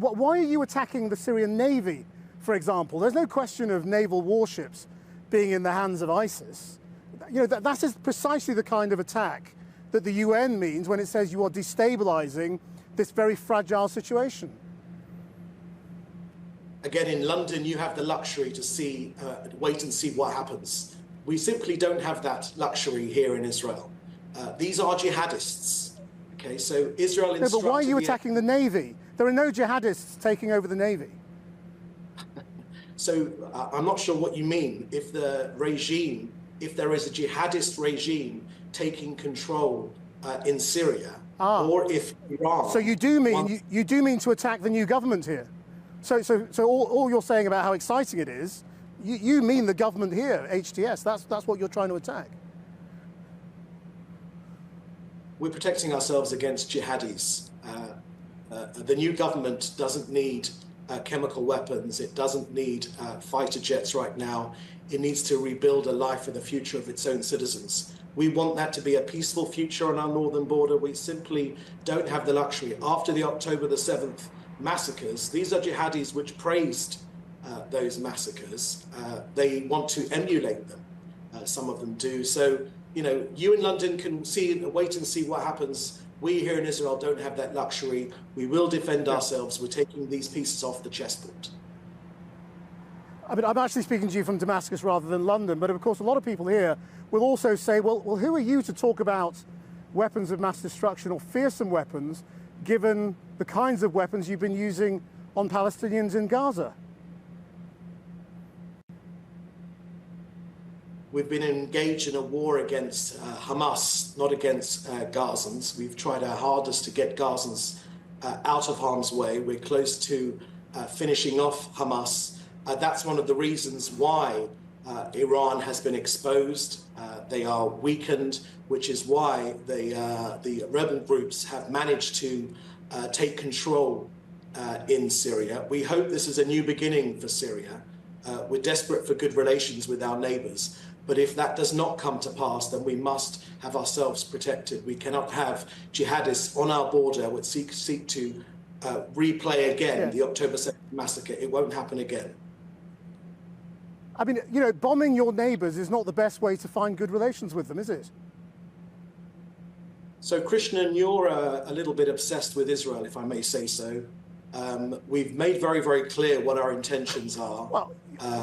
why are you attacking the Syrian Navy, for example? There's no question of naval warships being in the hands of ISIS. You know, that is precisely the kind of attack that the UN means when it says you are destabilising this very fragile situation. Again, in London, you have the luxury to wait and see what happens. We simply don't have that luxury here in Israel. These are jihadists. Okay, so Israel instructed... No, but why are you attacking the Navy? There are no jihadists taking over the Navy. So I'm not sure what you mean. If there is a jihadist regime taking control in Syria, or if Iran... So you do mean to attack the new government here? So all you're saying about how exciting it is, you mean the government here, HTS. That's what you're trying to attack. We're protecting ourselves against jihadis. The new government doesn't need chemical weapons. It doesn't need fighter jets right now. It needs to rebuild a life for the future of its own citizens. We want that to be a peaceful future on our northern border. We simply don't have the luxury. After the October the 7th massacres, these are jihadis which praised those massacres. They want to emulate them. Some of them do. So, you know, you in London can wait and see what happens. We here in Israel don't have that luxury. We will defend ourselves. We're taking these pieces off the chessboard. I mean, I'm actually speaking to you from Damascus rather than London, but of course a lot of people here will also say, well, who are you to talk about weapons of mass destruction or fearsome weapons, given the kinds of weapons you've been using on Palestinians in Gaza? We've been engaged in a war against Hamas, not against Gazans. We've tried our hardest to get Gazans out of harm's way. We're close to finishing off Hamas. That's one of the reasons why Iran has been exposed. They are weakened, which is why the rebel groups have managed to take control in Syria. We hope this is a new beginning for Syria. We're desperate for good relations with our neighbours. But if that does not come to pass, then we must have ourselves protected. We cannot have jihadists on our border which seek to replay again the October 7th massacre. It won't happen again. I mean, you know, bombing your neighbours is not the best way to find good relations with them, is it? So, Krishnan, you're a little bit obsessed with Israel, if I may say so. We've made very, very clear what our intentions are. Well,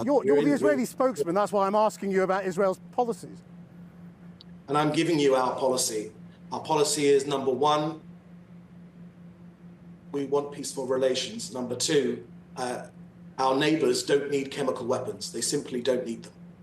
you're the Israeli spokesman. That's why I'm asking you about Israel's policies. And I'm giving you our policy. Our policy is, number one, we want peaceful relations. Number two, our neighbours don't need chemical weapons. They simply don't need them.